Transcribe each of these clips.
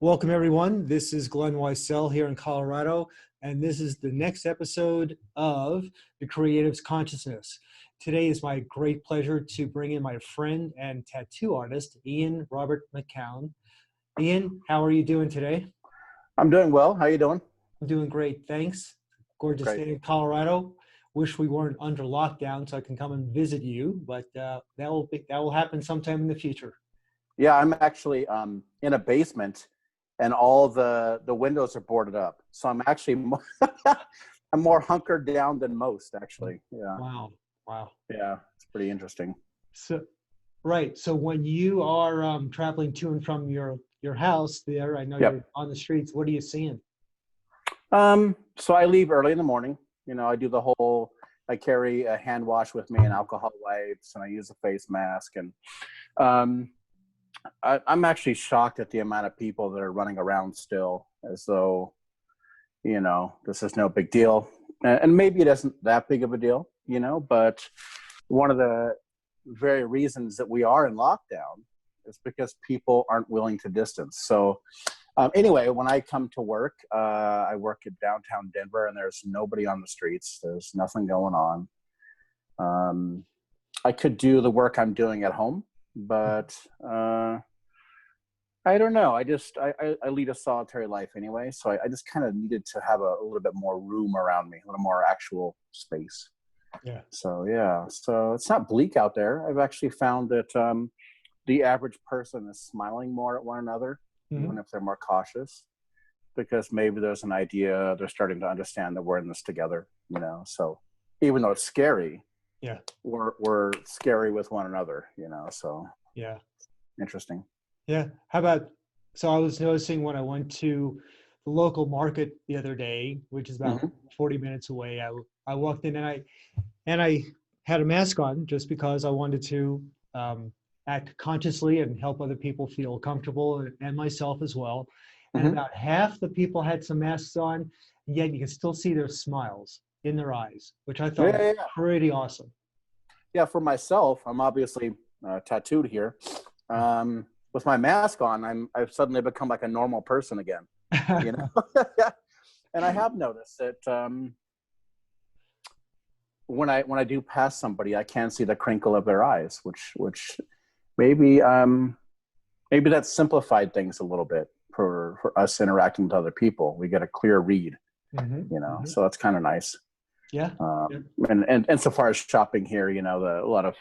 Welcome, everyone. This is Glenn Weissel here in Colorado, and this is the next episode of The Creative's Consciousness. Today is my great pleasure to bring in my friend and tattoo artist, Ian Robert McKown. Ian, how are you doing today? I'm doing well. How you doing? I'm doing great, thanks. Gorgeous Great. day in Colorado. Wish we weren't under lockdown so I can come and visit you, but that will happen sometime in the future. Yeah, I'm actually in a basement, and all the windows are boarded up. So I'm actually I'm more hunkered down than most, actually. Yeah. Wow. Yeah, it's pretty interesting. So, right. So when you are traveling to and from your house there, I know Yep. you're on the streets. What are you seeing? So I leave early in the morning. I carry a hand wash with me and alcohol wipes, and I use a face mask. And I'm actually shocked at the amount of people that are running around still as though, this is no big deal. And maybe it isn't that big of a deal, but one of the very reasons that we are in lockdown is because people aren't willing to distance. So anyway, when I come to work, I work at downtown Denver, and there's nobody on the streets. There's nothing going on. I could do the work I'm doing at home, but I don't know. I lead a solitary life anyway, so I just kind of needed to have a little bit more room around me, a little more actual space. Yeah. So it's not bleak out there. I've actually found that the average person is smiling more at one another, even if they're more cautious, because maybe there's an idea, they're starting to understand that we're in this together, so even though it's scary, yeah, we're scary with one another, so yeah, interesting. yeah. So I was noticing when I went to the local market the other day, which is about 40 minutes away, I walked in and I had a mask on just because I wanted to act consciously and help other people feel comfortable, and myself as well. And about half the people had some masks on, yet you can still see their smiles in their eyes, which I thought was pretty awesome. Yeah, for myself, I'm obviously tattooed here. With my mask on, I've suddenly become like a normal person again, And I have noticed that when I do pass somebody, I can see the crinkle of their eyes, which maybe that simplified things a little bit for us interacting with other people. We get a clear read, so that's kind of nice. Yeah. And so far as shopping here, a lot of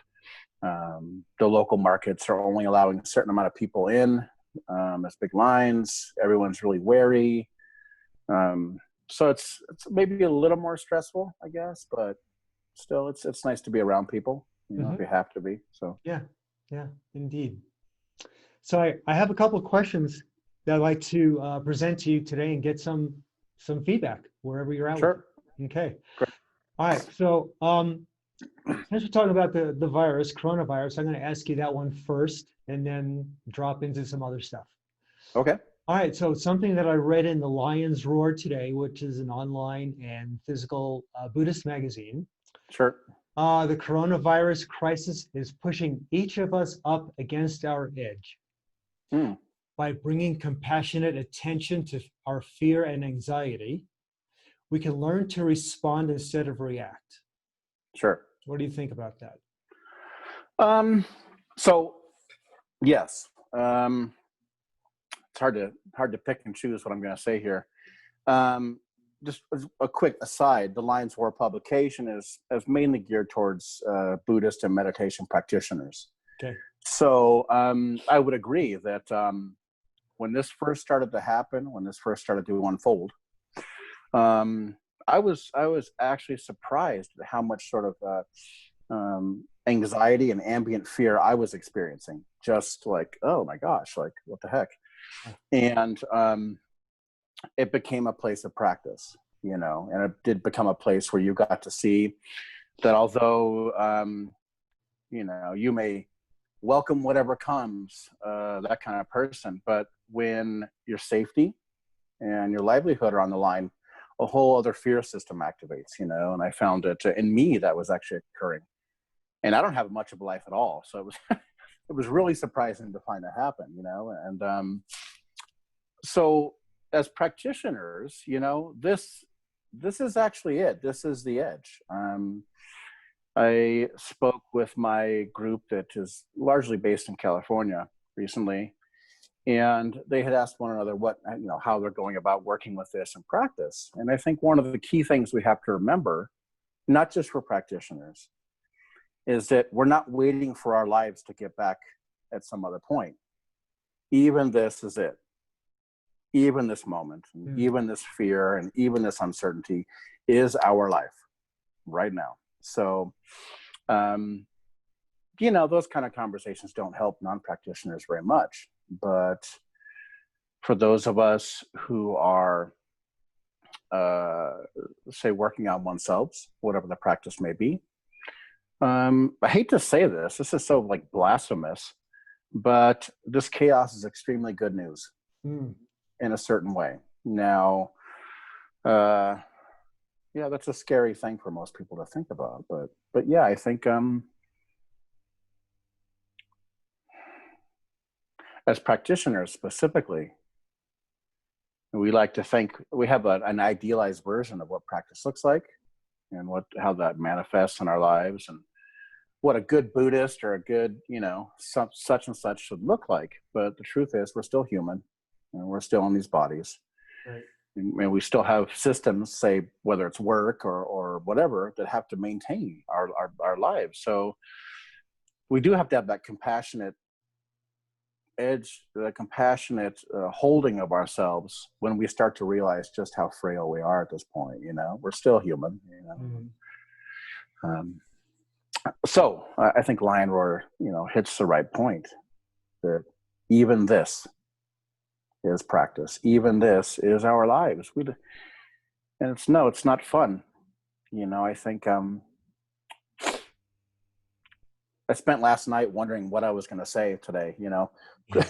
the local markets are only allowing a certain amount of people in. There's big lines. Everyone's really wary. So it's maybe a little more stressful, I guess, but still, it's nice to be around people, if you have to be. So yeah, indeed. So I have a couple of questions that I'd like to present to you today and get some feedback wherever you're at. Sure. Okay. Great. All right. So since we're talking about the virus, coronavirus, I'm going to ask you that one first and then drop into some other stuff. Okay. All right. So something that I read in the Lion's Roar today, which is an online and physical Buddhist magazine. Sure. The coronavirus crisis is pushing each of us up against our edge. By bringing compassionate attention to our fear and anxiety, we can learn to respond instead of react. Sure. What do you think about that? So yes, it's hard to pick and choose what I'm going to say here. Just a quick aside, the Lion's Roar publication is mainly geared towards Buddhist and meditation practitioners. Okay. So I would agree that when this first started to happen, when this first started to unfold, I was actually surprised at how much sort of anxiety and ambient fear I was experiencing. Just like, oh my gosh, like what the heck? And it became a place of practice, and it did become a place where you got to see that although, you may welcome whatever comes, that kind of person, but when your safety and your livelihood are on the line, a whole other fear system activates, and I found that in me that was actually occurring. And I don't have much of a life at all. So it was really surprising to find that happen, and So as practitioners, this is actually it. This is the edge. I spoke with my group that is largely based in California recently, and they had asked one another how they're going about working with this in practice. And I think one of the key things we have to remember, not just for practitioners, is that we're not waiting for our lives to get back at some other point. Even this is it. Even this moment, and even this fear, and even this uncertainty is our life right now. So, those kind of conversations don't help non-practitioners very much. But for those of us who are, say, working on oneself, whatever the practice may be, I hate to say this is so like blasphemous, but this chaos is extremely good news in a certain way. Now, that's a scary thing for most people to think about, but yeah, I think, as practitioners specifically, we like to think we have an idealized version of what practice looks like and how that manifests in our lives and what a good Buddhist or a good, such and such should look like. But the truth is we're still human and we're still in these bodies. Right. And we still have systems, say, whether it's work or whatever, that have to maintain our lives. So we do have to have that compassionate edge, the compassionate holding of ourselves when we start to realize just how frail we are at this point. We're still human. So I think Lion Roar, hits the right point that even this is practice. Even this is our lives. And it's not fun. I think I spent last night wondering what I was going to say today,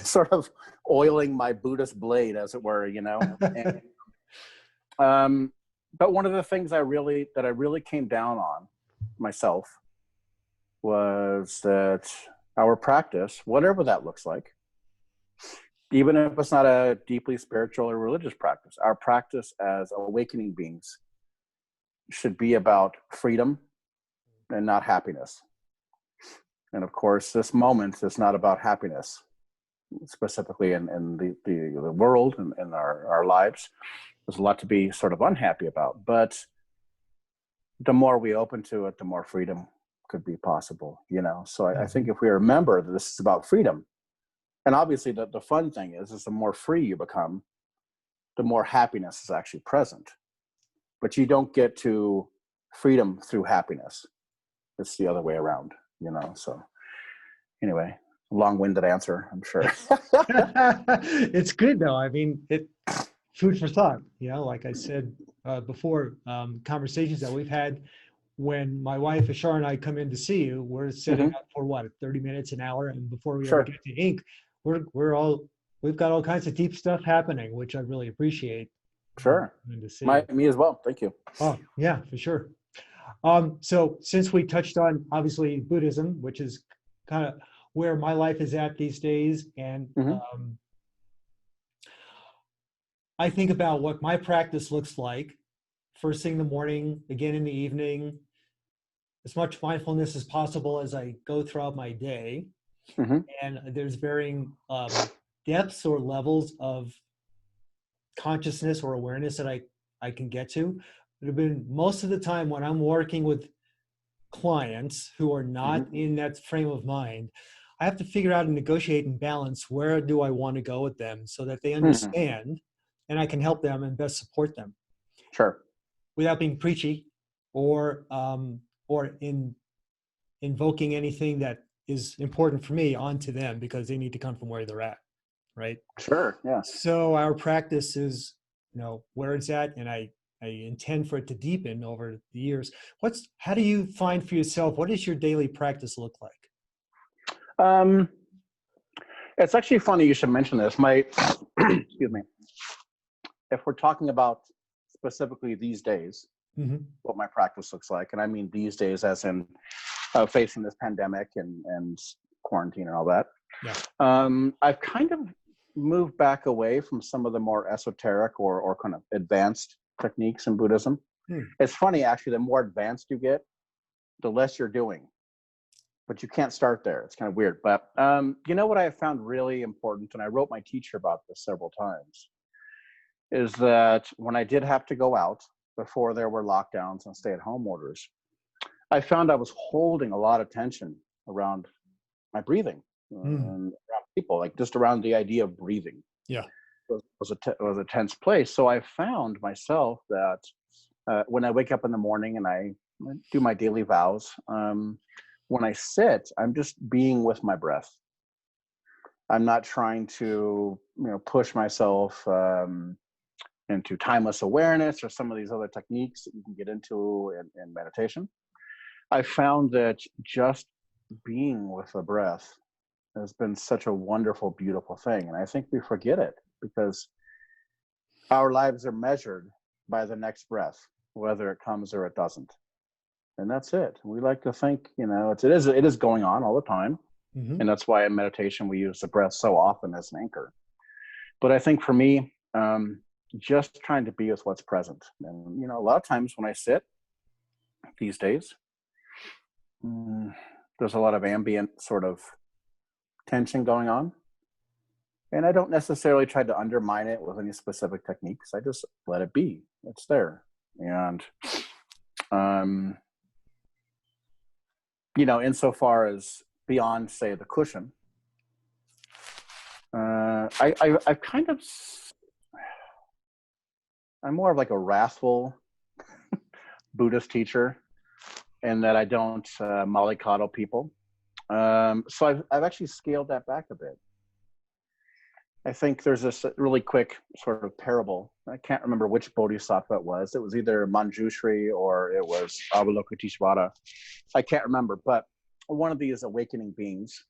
sort of oiling my Buddhist blade, as it were, And, but one of the things I really came down on myself was that our practice, whatever that looks like, even if it's not a deeply spiritual or religious practice, our practice as awakening beings should be about freedom and not happiness. And of course, this moment is not about happiness, specifically in the world and in our lives. There's a lot to be sort of unhappy about, but the more we open to it, the more freedom could be possible, So I think if we remember that this is about freedom, and obviously the fun thing is the more free you become, the more happiness is actually present. But you don't get to freedom through happiness. It's the other way around, So anyway, long-winded answer, I'm sure. It's good though. I mean, food for thought, like I said before, conversations that we've had when my wife Ashar and I come in to see you, we're setting up for 30 minutes, an hour, and before we ever get to ink, we've got all kinds of deep stuff happening, which I really appreciate. Sure. To see. Me as well. Thank you. Oh yeah, for sure. So since we touched on obviously Buddhism, which is kind of where my life is at these days, and I think about what my practice looks like first thing in the morning, again in the evening, as much mindfulness as possible as I go throughout my day. And there's varying depths or levels of consciousness or awareness that I can get to. It have been most of the time when I'm working with clients who are not in that frame of mind, I have to figure out and negotiate and balance where do I want to go with them so that they understand and I can help them and best support them. Sure. Without being preachy or invoking anything that is important for me onto them because they need to come from where they're at, right? Sure, yeah. So our practice is, where it's at, and I intend for it to deepen over the years. How do you find for yourself, what does your daily practice look like? It's actually funny you should mention this. Excuse me. If we're talking about specifically these days, what my practice looks like, and I mean these days as in facing this pandemic and quarantine and all that. Yeah. I've kind of move back away from some of the more esoteric or kind of advanced techniques in Buddhism. It's funny, actually, the more advanced you get, the less you're doing. But you can't start there. It's kind of weird. But you know what I have found really important, and I wrote my teacher about this several times, is that when I did have to go out before there were lockdowns and stay-at-home orders, I found I was holding a lot of tension around my breathing and around people, like just around the idea of breathing. Yeah. It was a tense place. So I found myself that when I wake up in the morning and I do my daily vows, when I sit, I'm just being with my breath. I'm not trying to, push myself into timeless awareness or some of these other techniques that you can get into in meditation. I found that just being with the breath has been such a wonderful, beautiful thing. And I think we forget it because our lives are measured by the next breath, whether it comes or it doesn't. And that's it. We like to think, it is going on all the time. And that's why in meditation, we use the breath so often as an anchor. But I think for me, just trying to be with what's present. And, a lot of times when I sit these days, there's a lot of ambient sort of tension going on. And I don't necessarily try to undermine it with any specific techniques. I just let it be. It's there. And, insofar as beyond, say, the cushion, I'm more of like a wrathful Buddhist teacher, and that I don't mollycoddle people. So I've actually scaled that back a bit. I think there's this really quick sort of parable. I can't remember which bodhisattva it was. It was either Manjushri or it was Avalokiteshvara. I can't remember, but one of these awakening beings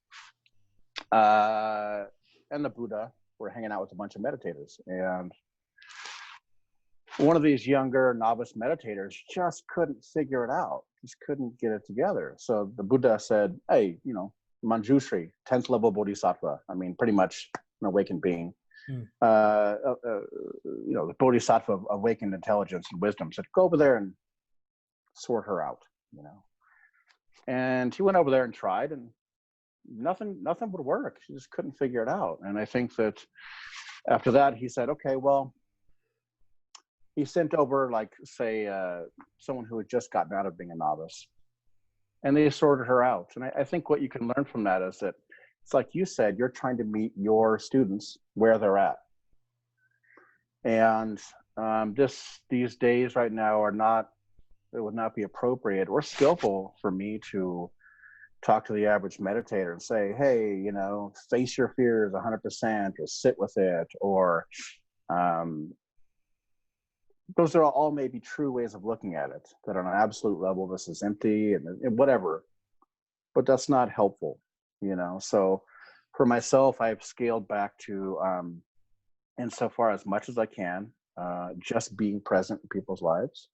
and the Buddha were hanging out with a bunch of meditators. And one of these younger novice meditators just couldn't figure it out, just couldn't get it together. So the Buddha said, hey, Manjushri, 10th level bodhisattva, pretty much an awakened being. The bodhisattva of awakened intelligence and wisdom, said, go over there and sort her out, And he went over there and tried, and nothing would work. She just couldn't figure it out. And I think that after that, he said, okay, well, he sent over, someone who had just gotten out of being a novice, and they sorted her out. And I think what you can learn from that is that it's like you said, you're trying to meet your students where they're at. And these days right now it would not be appropriate or skillful for me to talk to the average meditator and say, hey, face your fears 100% or sit with it, or those are all maybe true ways of looking at it, that on an absolute level, this is empty and whatever, but that's not helpful, So for myself, I've scaled back to, insofar as much as I can, just being present in people's lives.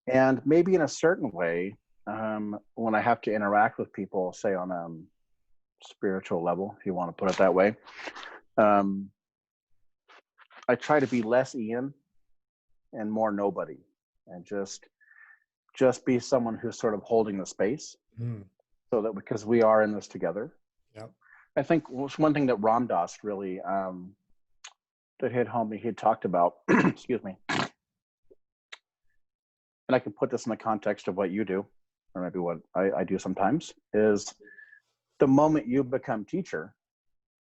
And maybe in a certain way, when I have to interact with people, say on a spiritual level, if you want to put it that way, I try to be less Ian and more nobody, and just be someone who's sort of holding the space, so that because we are in this together. Yeah. I think one thing that Ram Dass really that hit home, he had talked about, excuse me, and I can put this in the context of what you do, or maybe what I do sometimes, is the moment you become teacher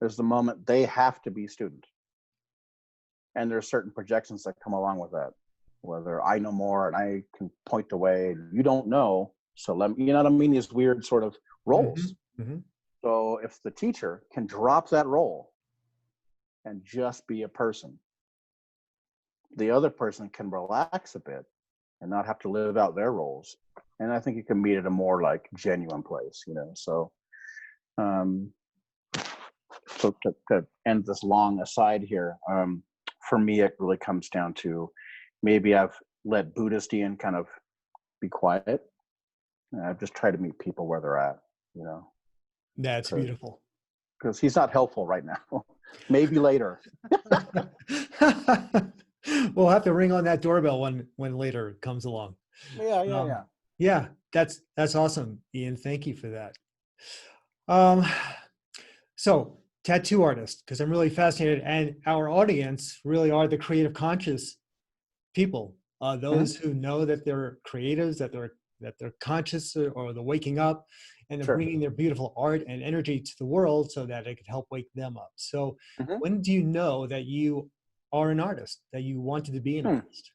is the moment they have to be student. And there are certain projections that come along with that, whether I know more and I can point the way, you don't know, so let me, these weird sort of roles. So if the teacher can drop that role and just be a person, the other person can relax a bit and not have to live out their roles. And I think you can meet at a more genuine place, So, to end this long aside here, for me, it really comes down to maybe I've let Buddhist Ian kind of be quiet. And I've just tried to meet people where they're at, That's beautiful. Because he's not helpful right now. Maybe later. We'll have to ring on that doorbell when later it comes along. Yeah, Um, yeah. yeah, that's awesome, Ian. Thank you for that. Um, so tattoo artist, because I'm really fascinated, and our audience really are the creative conscious people, Hmm. those who know that they're creatives, that they're conscious, or they're waking up, and they're Sure. bringing their beautiful art and energy to the world so that it could help wake them up. So, Hmm. when do you know that you are an artist, that you wanted to be an Hmm. artist?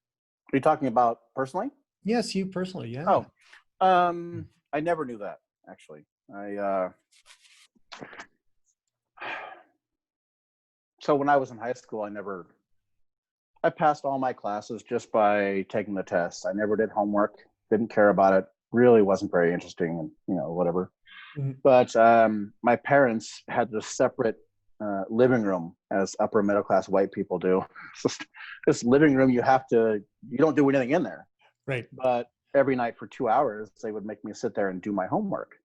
Are you talking about personally? Yes, you personally, yeah. Oh, I never knew that actually. So when I was in high school, I passed all my classes just by taking the test. I never did homework, didn't care about it, really wasn't very interesting, and whatever. Mhm. But my parents had this separate living room, as upper middle class white people do. This living room, you don't do anything in there. Right. But every night for 2 hours, they would make me sit there and do my homework.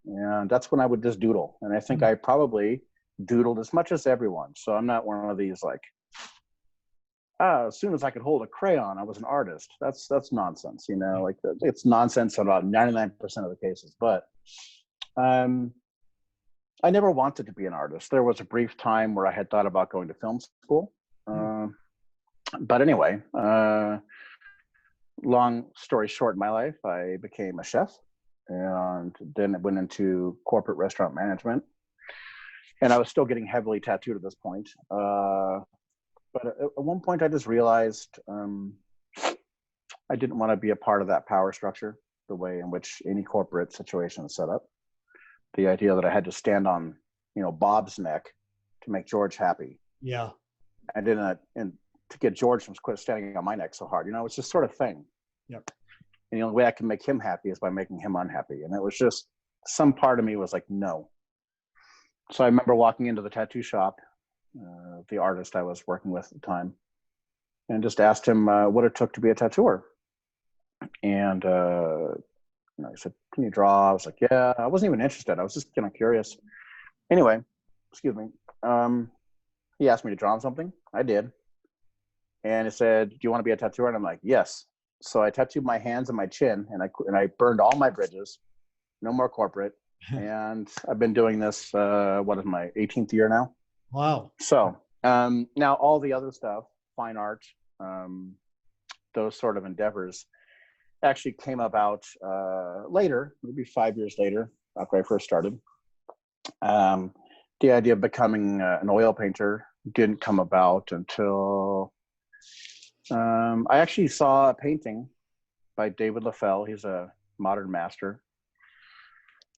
And that's when I would just doodle. And I think Mhm. I probably doodled as much as everyone. So I'm not one of these like, as soon as I could hold a crayon, I was an artist. That's nonsense. Yeah. Like it's nonsense in about 99% of the cases. But um, I never wanted to be an artist. There was a brief time where I had thought about going to film school. Mm. Uh, but anyway, long story short, in my life, I became a chef and then went into corporate restaurant management. And I was still getting heavily tattooed at this point. But at one point, I just realized I didn't want to be a part of that power structure, the way in which any corporate situation is set up. The idea that I had to stand on, Bob's neck to make George happy, Yeah. and to get George from quit standing on my neck so hard. It's this sort of thing. Yep. And the only way I can make him happy is by making him unhappy. And it was just, some part of me was like, no. So I remember walking into the tattoo shop, the artist I was working with at the time, and just asked him what it took to be a tattooer. And he said, "Can you draw?" I was like, "Yeah." I wasn't even interested. I was just kind of curious. Anyway, excuse me. He asked me to draw him something. I did. And he said, "Do you want to be a tattooer?" And I'm like, "Yes." So I tattooed my hands and my chin, and I burned all my bridges. No more corporate. And I've been doing this. What is my 18th year now? Wow. So now all the other stuff, fine art, those sort of endeavors, actually came about later, maybe 5 years later, after I first started. The idea of becoming an oil painter didn't come about until I actually saw a painting by David Lafell. He's a modern master.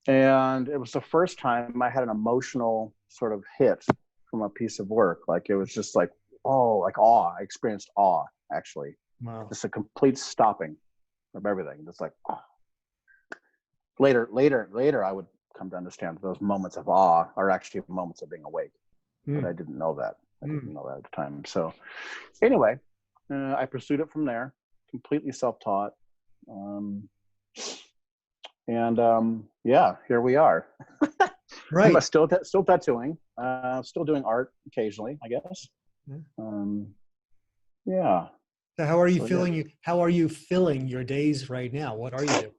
And it was the first time I had an emotional sort of hit from a piece of work. Like it was just like, oh, like awe. I experienced awe, actually. Wow. Just a complete stopping of everything. Just like, oh. Later, I would come to understand that those moments of awe are actually moments of being awake. But I Mm. didn't know that. I didn't Mm. know that at the time. So anyway, I pursued it from there, completely self-taught. Um, and yeah, here we are. I'm Right. still tattooing, still doing art occasionally, I guess. Yeah. Yeah. So how are you So yeah. feeling? How are you filling your days right now? What are you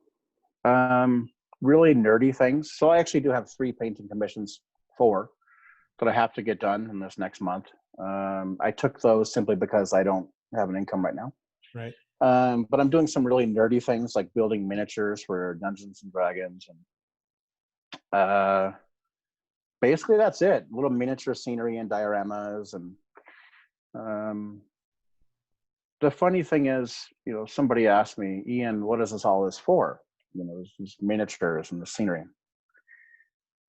doing? Really nerdy things. So I actually do have 3 painting commissions, 4, that I have to get done in this next month. I took those simply because I don't have an income right now. Right. But I'm doing some really nerdy things like building miniatures for Dungeons and Dragons, and basically that's it. Little miniature scenery and dioramas. And the funny thing is, somebody asked me, "Ian, what is all this for? These miniatures and the scenery.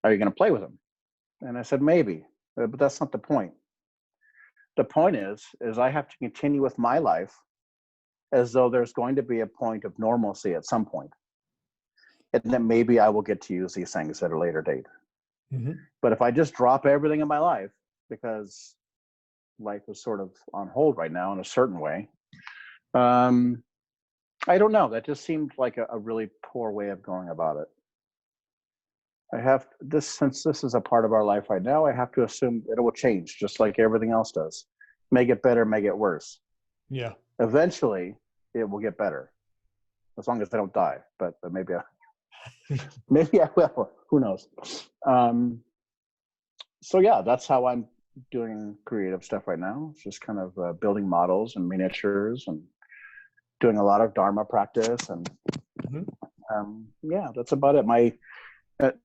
Are you going to play with them?" And I said, "Maybe, but that's not the point. The point is I have to continue with my life as though there's going to be a point of normalcy at some point, and then maybe I will get to use these things at a later date. Mm-hmm. But if I just drop everything in my life, because life is sort of on hold right now in a certain way, I don't know. That just seemed like a really poor way of going about it. I have this, since this is a part of our life right now, I have to assume it will change just like everything else does. May get better, may get worse. Yeah. Eventually it will get better as long as I don't die, but maybe maybe I will, who knows? So yeah, that's how I'm doing creative stuff right now. It's just kind of building models and miniatures and doing a lot of Dharma practice. And yeah, that's about it. My,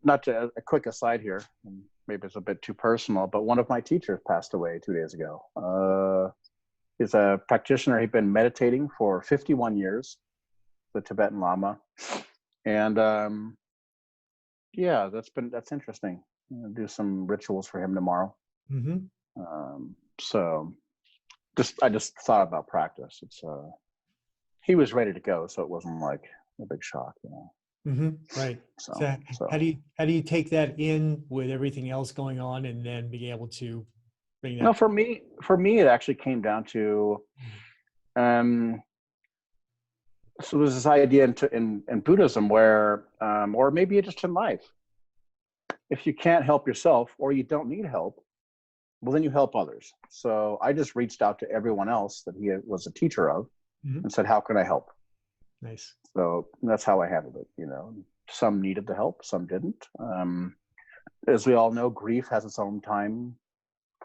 not to, a quick aside here, and maybe it's a bit too personal, but one of my teachers passed away 2 days ago. He's a practitioner. He'd been meditating for 51 years, the Tibetan Lama. And yeah, that's interesting. I'm gonna do some rituals for him tomorrow. So I just thought about practice. It's he was ready to go, so it wasn't like a big shock, you know. Right. So how do you take that in with everything else going on, and then being able to bring that? No, for me, it actually came down to so there's this idea in Buddhism where, or maybe just in life, if you can't help yourself or you don't need help, well, then you help others. So I just reached out to everyone else that he was a teacher of and said, how can I help? Nice. So that's how I handled it. You know, some needed the help, some didn't. As we all know, grief has its own time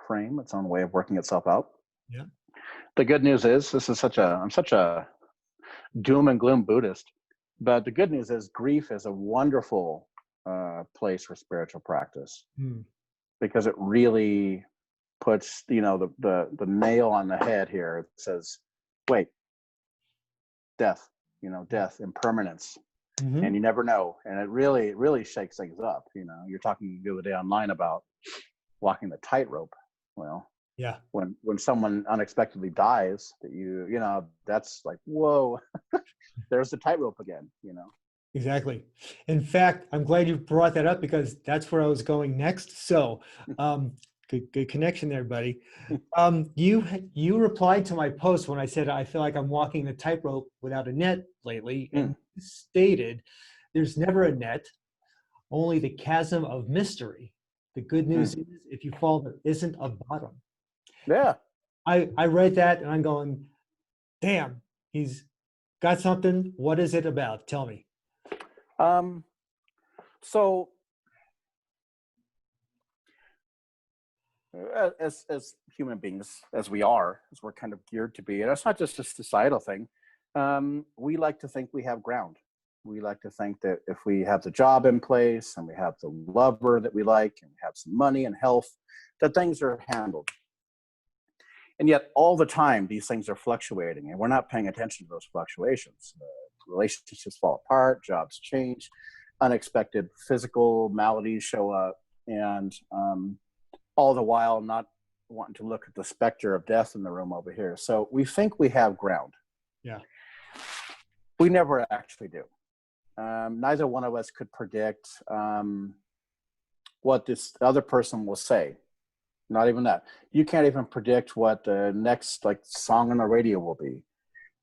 frame, its own way of working itself out. Yeah. The good news is I'm such a doom and gloom Buddhist, but the good news is grief is a wonderful place for spiritual practice because it really puts, you know, the nail on the head here. It says, wait, death, you know, death, impermanence, and you never know. And it really shakes things up. You know, you're talking the other day online about walking the tightrope. Well, yeah, when someone unexpectedly dies, that you know, that's like, whoa, there's the tightrope again, you know. Exactly. In fact, I'm glad you brought that up because that's where I was going next. So, good connection there, buddy. You replied to my post when I said I feel like I'm walking the tightrope without a net lately, and stated, "There's never a net, only the chasm of mystery. The good news is, if you fall, there isn't a bottom." Yeah. I read that and I'm going, damn, he's got something. What is it about? Tell me. So as human beings, as we're kind of geared to be, and it's not just a societal thing. We like to think we have ground. We like to think that if we have the job in place and we have the lover that we like and we have some money and health, that things are handled. And yet all the time, these things are fluctuating and we're not paying attention to those fluctuations. Relationships fall apart, jobs change, unexpected physical maladies show up, and all the while not wanting to look at the specter of death in the room over here. So we think we have ground. Yeah. We never actually do. Neither one of us could predict what this other person will say. Not even that. You can't even predict what the next song on the radio will be.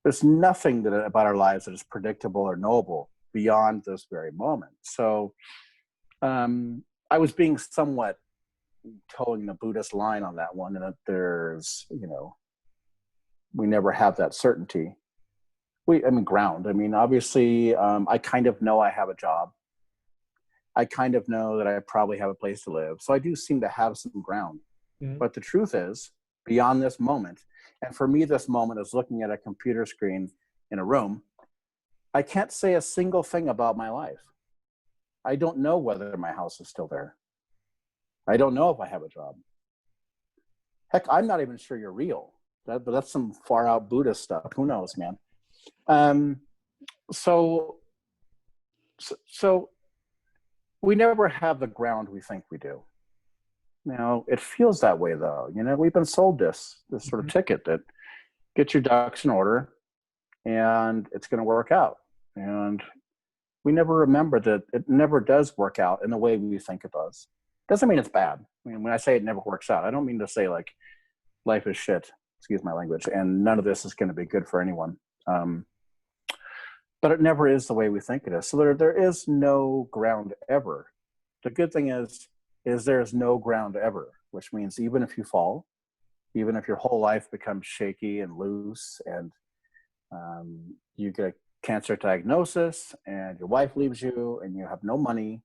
There's nothing about our lives that is predictable or knowable beyond this very moment. So I was being somewhat towing the Buddhist line on that one, and that there's, you know, we never have that certainty. Ground. I mean, obviously, I kind of know I have a job. I kind of know that I probably have a place to live. So I do seem to have some ground. But the truth is, beyond this moment, and for me, this moment is looking at a computer screen in a room, I can't say a single thing about my life. I don't know whether my house is still there. I don't know if I have a job. Heck, I'm not even sure you're real. But that's some far out Buddhist stuff. Who knows, man? So we never have the ground we think we do. Now, it feels that way, though. You know, we've been sold this sort of ticket that get your ducks in order and it's going to work out. And we never remember that it never does work out in the way we think it does. Doesn't mean it's bad. I mean, when I say it never works out, I don't mean to say like life is shit, excuse my language, and none of this is going to be good for anyone. But it never is the way we think it is. So there is no ground ever. The good thing is there's no ground ever, which means even if you fall, even if your whole life becomes shaky and loose, and you get a cancer diagnosis and your wife leaves you and you have no money,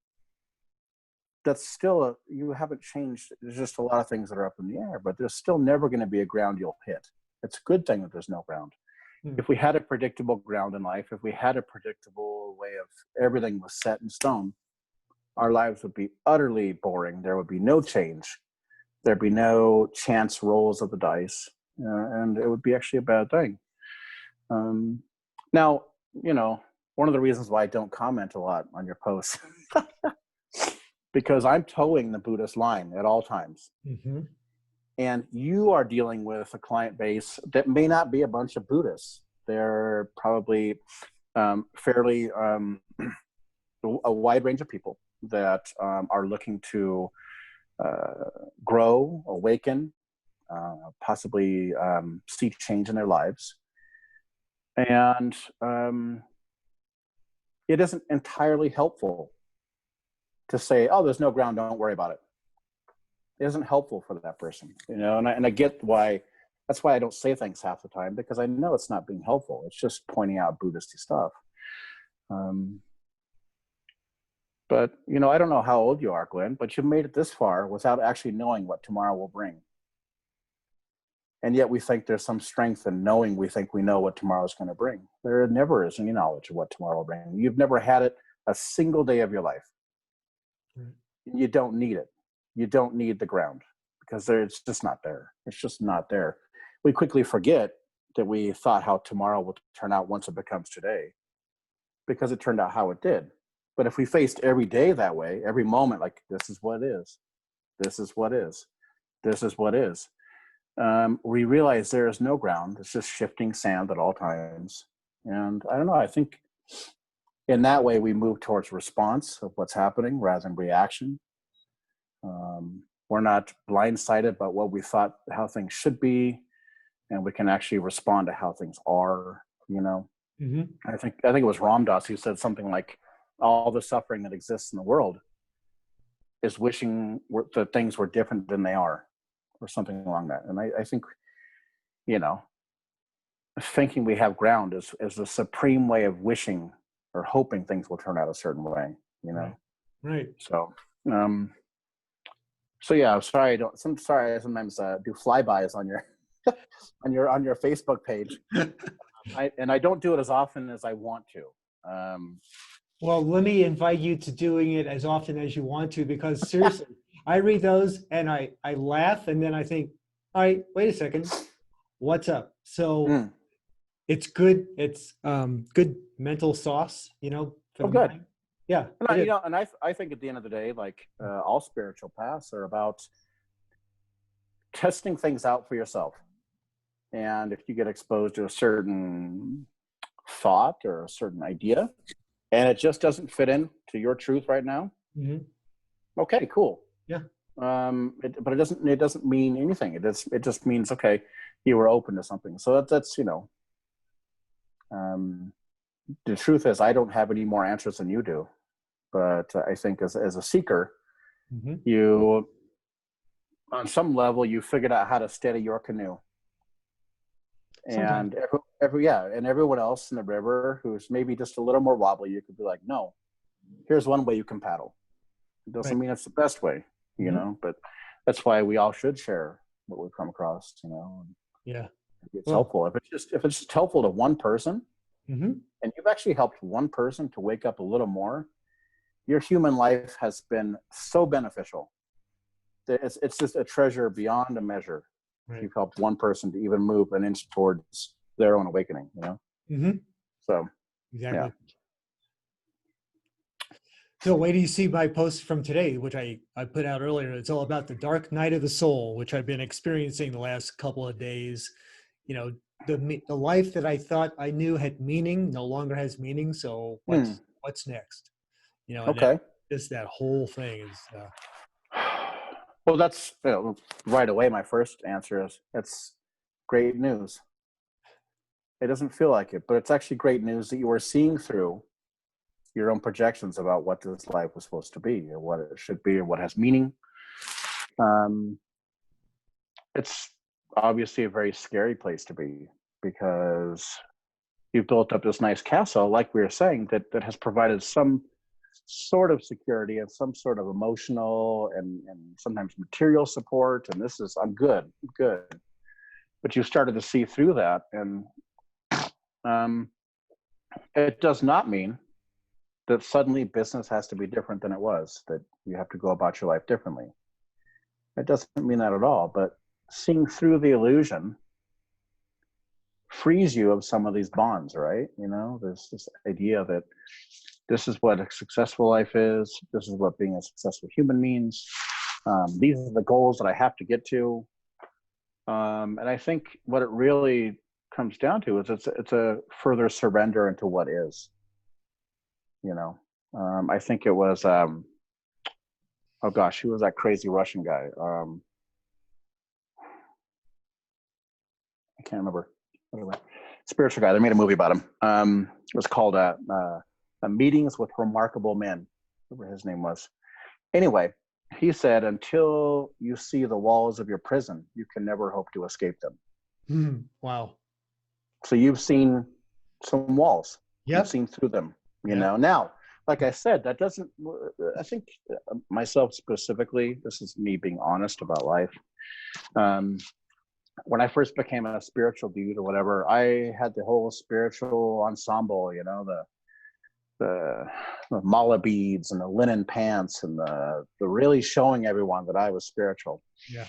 that's still you haven't changed. There's just a lot of things that are up in the air, but there's still never going to be a ground you'll hit. It's a good thing that there's no ground. If we had a predictable ground in life, if we had a predictable way of everything was set in stone, our lives would be utterly boring. There would be no change. There'd be no chance rolls of the dice, and it would be actually a bad thing. Now, one of the reasons why I don't comment a lot on your posts, because I'm towing the Buddhist line at all times. Mm-hmm. And you are dealing with a client base that may not be a bunch of Buddhists. They're probably fairly a wide range of people that are looking to grow, awaken, possibly see change in their lives. And it isn't entirely helpful to say, oh, there's no ground, don't worry about it. It isn't helpful for that person, and I get why. That's why I don't say things half the time, because I know it's not being helpful. It's just pointing out Buddhist stuff. But, I don't know how old you are, Glenn, but you've made it this far without actually knowing what tomorrow will bring. And yet we think there's some strength in knowing we think we know what tomorrow is going to bring. There never is any knowledge of what tomorrow will bring. You've never had it a single day of your life. Right. You don't need it. You don't need the ground, because it's just not there. It's just not there. We quickly forget that we thought how tomorrow will turn out once it becomes today, because it turned out how it did. But if we faced every day that way, every moment, like, this is what is, this is what is, this is what is, we realize there is no ground. It's just shifting sand at all times. And I don't know, I think in that way we move towards response of what's happening rather than reaction. We're not blindsided by what we thought how things should be, and we can actually respond to how things are. Mm-hmm. I think it was Ram Dass who said something like, all the suffering that exists in the world is wishing that things were different than they are, or something along that. And I think, thinking we have ground is the supreme way of wishing or hoping things will turn out a certain way. Right. So. So yeah, I'm sorry. I sometimes do flybys on your on your Facebook page. I don't do it as often as I want to. Well, let me invite you to doing it as often as you want to, because seriously, I read those and I laugh, and then I think, all right, wait a second, what's up? So it's good. It's good mental sauce, for the good. mind. Yeah. And I think at the end of the day, like all spiritual paths are about testing things out for yourself. And if you get exposed to a certain thought or a certain idea, and it just doesn't fit in to your truth right now, okay, cool. Yeah. But it doesn't mean anything. It just means, okay, you were open to something. So that's the truth is, I don't have any more answers than you do. But I think as a seeker, you, on some level, you figured out how to steady your canoe. Sometimes. And and everyone else in the river who's maybe just a little more wobbly, you could be like, no, here's one way you can paddle. It doesn't mean it's the best way, but that's why we all should share what we've come across, Yeah. It's helpful. If it's just helpful to one person, and you've actually helped one person to wake up a little more, your human life has been so beneficial. It's just a treasure beyond a measure. Right. You've helped one person to even move an inch towards their own awakening, So, exactly. Yeah. So wait till you see my post from today, which I put out earlier. It's all about the dark night of the soul, which I've been experiencing the last couple of days. The life that I thought I knew had meaning no longer has meaning. So what's next? Okay. Just that whole thing is. Well, that's right away. My first answer is it's great news. It doesn't feel like it, but it's actually great news that you are seeing through your own projections about what this life was supposed to be, or what it should be, or what has meaning. It's obviously a very scary place to be, because you've built up this nice castle, like we were saying, that has provided some sort of security and some sort of emotional and sometimes material support. And this is, I'm good. But you started to see through that. And it does not mean that suddenly business has to be different than it was, that you have to go about your life differently. It doesn't mean that at all. But seeing through the illusion frees you of some of these bonds, right? You know, there's this idea that this is what a successful life is. This is what being a successful human means. These are the goals that I have to get to. And I think what it really comes down to is it's a further surrender into what is. You know, I think it was, oh gosh, who was that crazy Russian guy? I can't remember. Whatever. Spiritual guy. They made a movie about him. It was called Meetings with Remarkable Men. Whatever his name was. Anyway, he said, until you see the walls of your prison, you can never hope to escape them. Wow. So you've seen some walls. Yep. You've seen through them, you know. Now, like I said, that doesn't, I think myself specifically, this is me being honest about life. When I first became a spiritual dude or whatever, I had the whole spiritual ensemble, you know, the mala beads and the linen pants and the really showing everyone that I was spiritual. Yeah.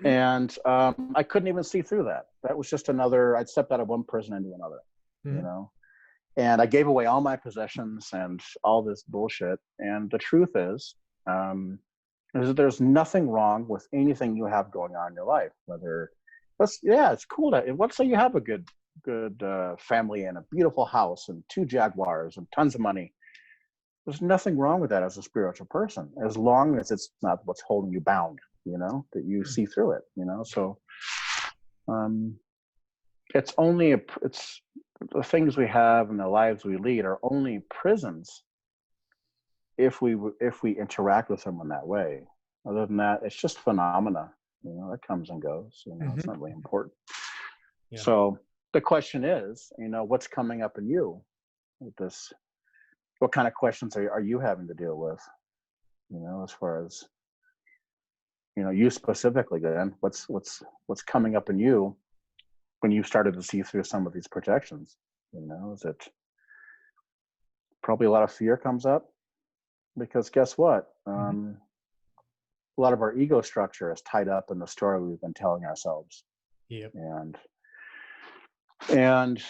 And I couldn't even see through that. That was just another, I'd stepped out of one prison into another, you know, and I gave away all my possessions and all this bullshit. And the truth is that there's nothing wrong with anything you have going on in your life, whether it's cool to, let's say you have a good family and a beautiful house and 2 Jaguars and tons of money. There's nothing wrong with that as a spiritual person, as long as it's not what's holding you bound, you know, that you see through it, you know. So it's the things we have and the lives we lead are only prisons if we interact with them in that way. Other than that, it's just phenomena, you know, it comes and goes, you know. It's not really important. Yeah. So the question is, you know, what's coming up in you with this? What kind of questions are you having to deal with, you know, as far as, you know, you specifically, then what's coming up in you when you started to see through some of these projections? You know, is it probably a lot of fear comes up? Because guess what? A lot of our ego structure is tied up in the story we've been telling ourselves. Yep. And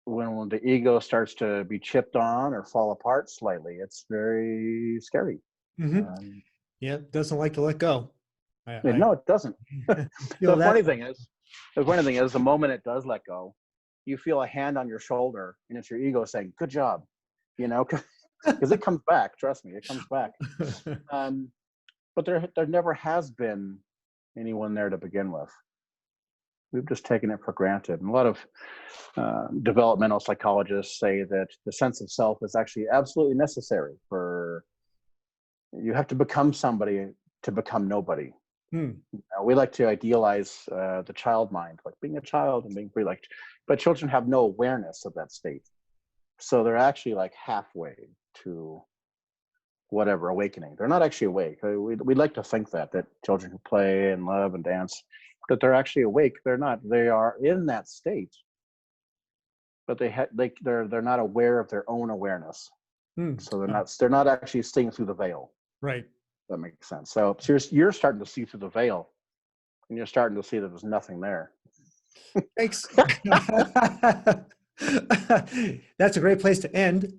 when the ego starts to be chipped on or fall apart slightly, it's very scary. It doesn't like to let go. No, it doesn't. The funny thing is, the moment it does let go, you feel a hand on your shoulder, and it's your ego saying, "Good job," you know, because it comes back. Trust me, it comes back. But there never has been anyone there to begin with. We've just taken it for granted. And a lot of developmental psychologists say that the sense of self is actually absolutely necessary for, you have to become somebody to become nobody. We like to idealize the child mind, like being a child and being free, but children have no awareness of that state. So they're actually like halfway to whatever awakening. They're not actually awake. We like to think that children who play and love and dance, that they're actually awake. They're not. They are in that state, but they're not aware of their own awareness. So they're not actually seeing through the veil. Right. That makes sense. So you're starting to see through the veil, and you're starting to see that there's nothing there. Thanks. That's a great place to end.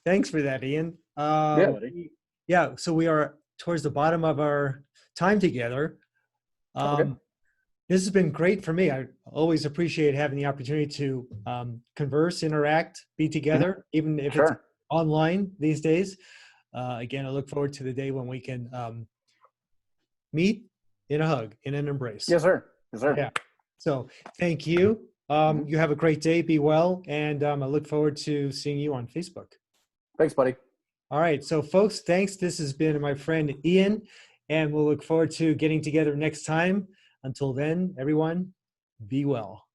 Thanks for that, Ian. Yeah. So we are towards the bottom of our time together. This has been great for me. I always appreciate having the opportunity to converse, interact, be together, even if it's online these days. Again, I look forward to the day when we can meet in a hug, in an embrace. Yes, sir. Yes, sir. Yeah. So thank you. You have a great day. Be well. And I look forward to seeing you on Facebook. Thanks, buddy. All right. So folks, thanks. This has been my friend Ian, and we'll look forward to getting together next time. Until then, everyone, be well.